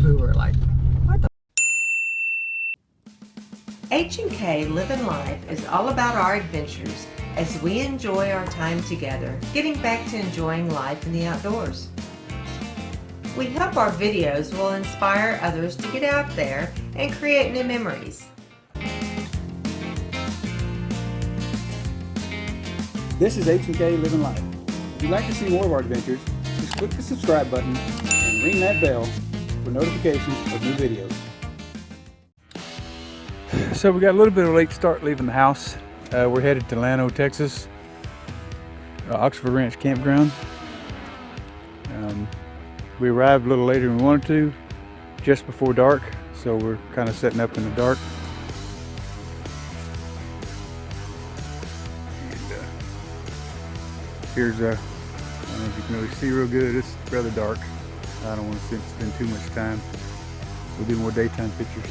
who were like, what the? H&K Living Life is all about our adventures as we enjoy our time together, getting back to enjoying life in the outdoors. We hope our videos will inspire others to get out there and create new memories. This is H&K Living Life. If you'd like to see more of our adventures, just click the subscribe button and ring that bell for notifications of new videos. So we got a little bit of a late start leaving the house. We're headed to Llano, Texas, Oxford Ranch Campground. We arrived a little later than we wanted to, just before dark, so we're kind of setting up in the dark. And here's I don't know if you can really see real good. It's rather dark. I don't want to spend too much time. We'll do more daytime pictures.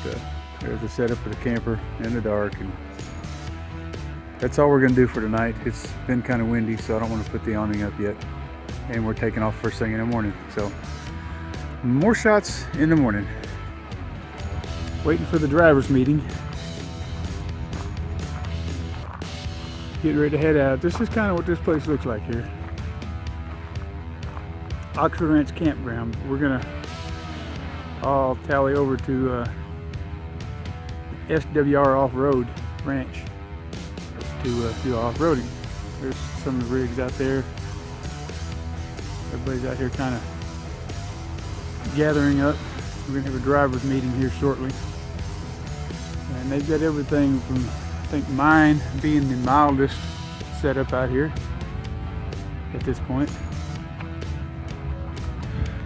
But there's the setup of the camper in the dark, and that's all we're going to do for tonight. It's been kind of windy, so I don't want to put the awning up yet. And we're taking off first thing in the morning. So more shots in the morning. Waiting for the driver's meeting. Getting ready to head out. This is kind of what this place looks like here. Oxford Ranch Campground. We're gonna all tally over to SWR Off-Road Ranch to do off-roading. There's some of the rigs out there. Everybody's out here kind of gathering up. We're gonna have a driver's meeting here shortly. And they've got everything from, I think, mine being the mildest setup out here at this point,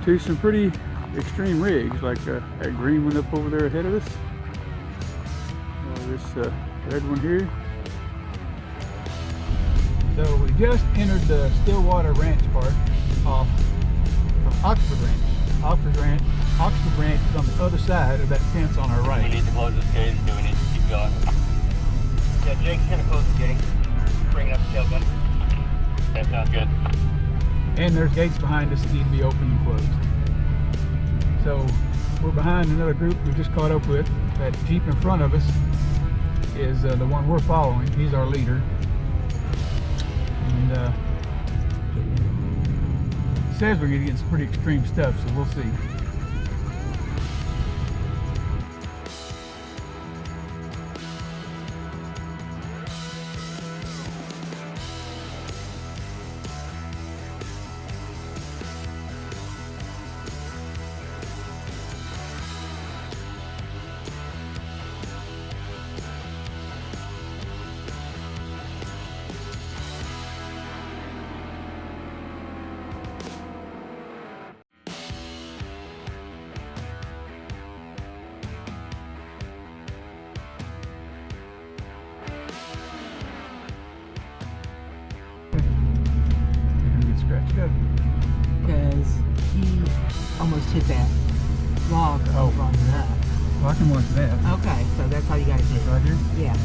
to some pretty extreme rigs, like that green one up over there ahead of us. This red one here. So we just entered the Stillwater Ranch part off from Oxford Ranch. Oxford Ranch is on the other side of that fence on our right. Do we need to close this gate, or do we need to keep going? Yeah, Jake's gonna close the gate. Bring it up the tailgate. That sounds good. And there's gates behind us that need to be opened and closed. So we're behind another group we just caught up with. That Jeep in front of us is the one we're following. He's our leader. And says we're going to get some pretty extreme stuff, so we'll see. Because he almost hit that log over on the left. Well, I can watch that. Okay, so that's how you guys did it. Right here? Yeah.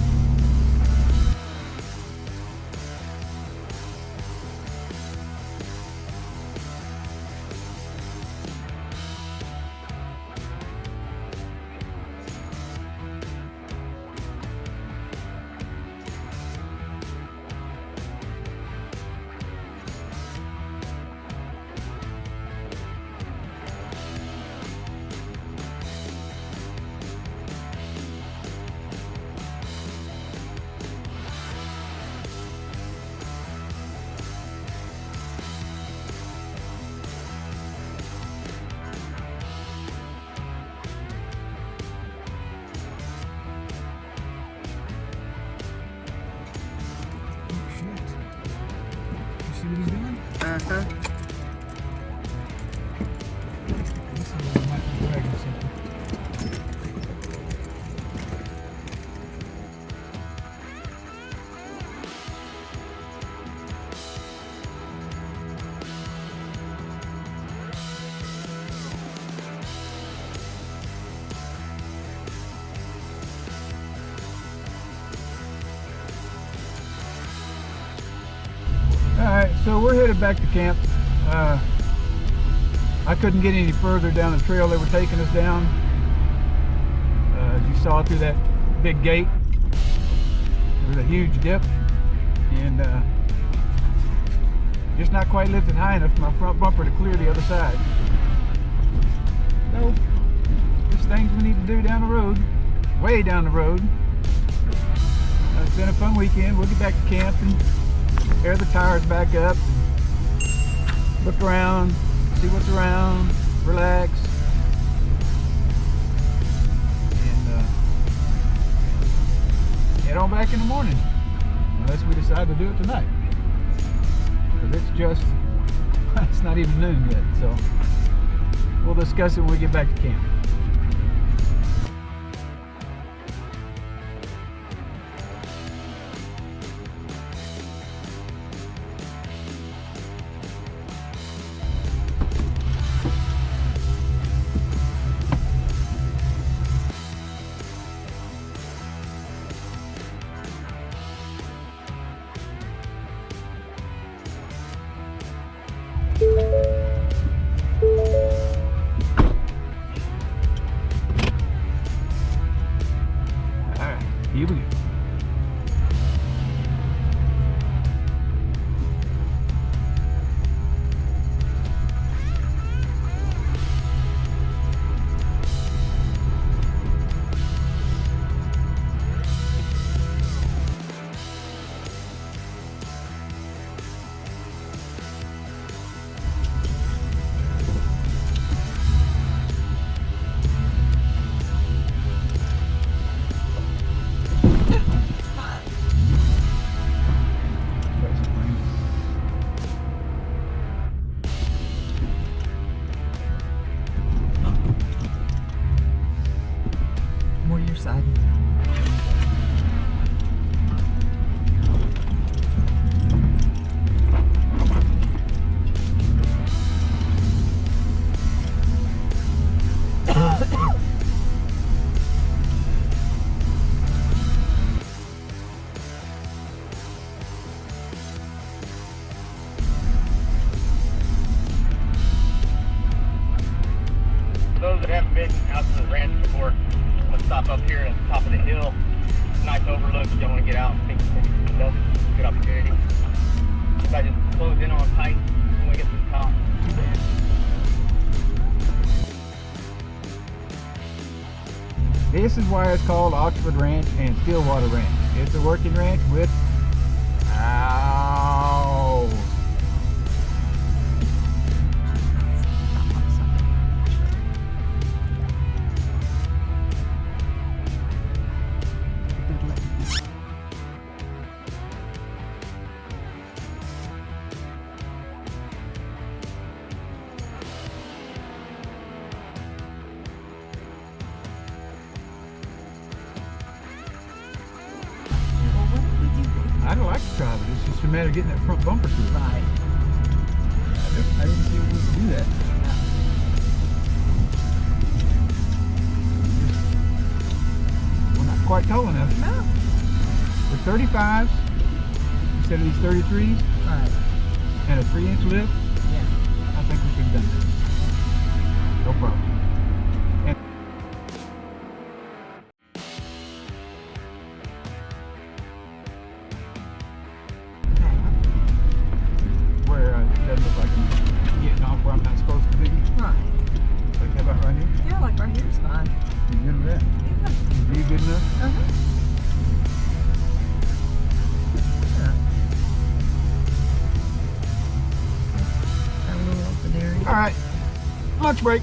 see what he's doing? Uh-huh. This is where we might be dragging something. Alright, so we're headed back to camp. I couldn't get any further down the trail they were taking us down. As you saw through that big gate, there was a huge dip, and just not quite lifted high enough for my front bumper to clear the other side. So, there's things we need to do down the road, way down the road. It's been a fun weekend. We'll get back to camp and air the tires back up, look around, see what's around, relax, and head on back in the morning, unless we decide to do it tonight, because it's not even noon yet, so we'll discuss it when we get back to camp. Alright, here we go. More your side. For those that haven't been out to the ranch before, I'm gonna stop up here at the top of the hill. Nice overlook. You don't want to get out and think that's a good opportunity. If I just close in on tight when we get to the top. This is why it's called Oxford Ranch and Stillwater Ranch. It's a working ranch with owls. I'd like to drive it. It's just a matter of getting that front bumper through. Right. I didn't see we could do that. We're not quite tall enough. No. We're 35s instead of these 33s, Right. and a 3-inch lift. Yeah. I think we could have done that. No problem. And where it doesn't look like I'm getting off where I'm not supposed to be. Right. Like, how about right here? Yeah, like right here's fine. You good with that? Yeah. Is view good enough? Uh-huh. Yeah. Got a little open area. All right, lunch break.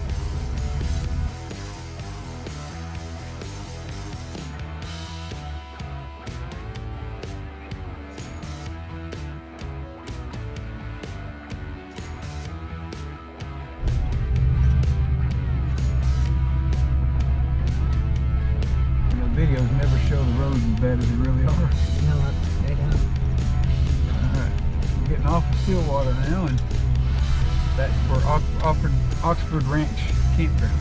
Videos never show the roads as bad as they really are. No, they don't. Alright, we're getting off of Stillwater now, and that's for Oxford Ranch Campground.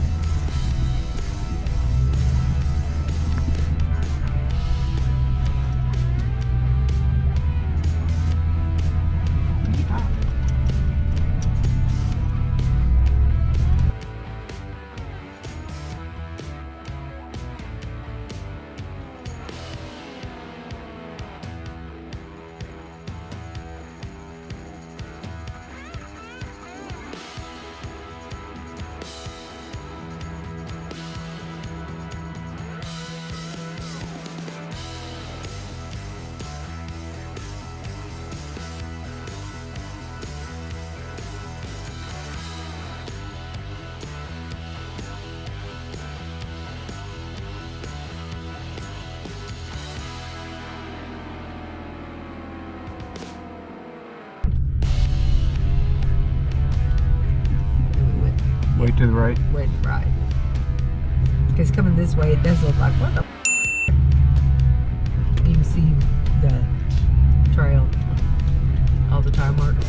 Way to the right. Way to the right. Because coming this way, it does look like, what the You can see the trail, all the tire marks.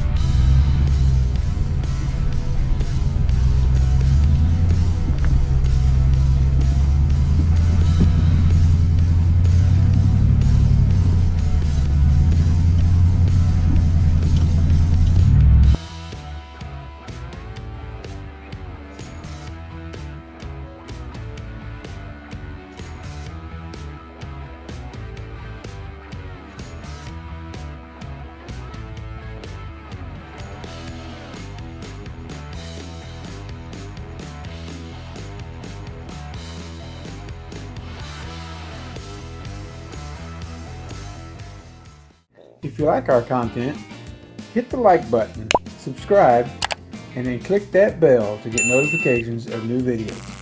If you like our content, hit the like button, subscribe, and then click that bell to get notifications of new videos.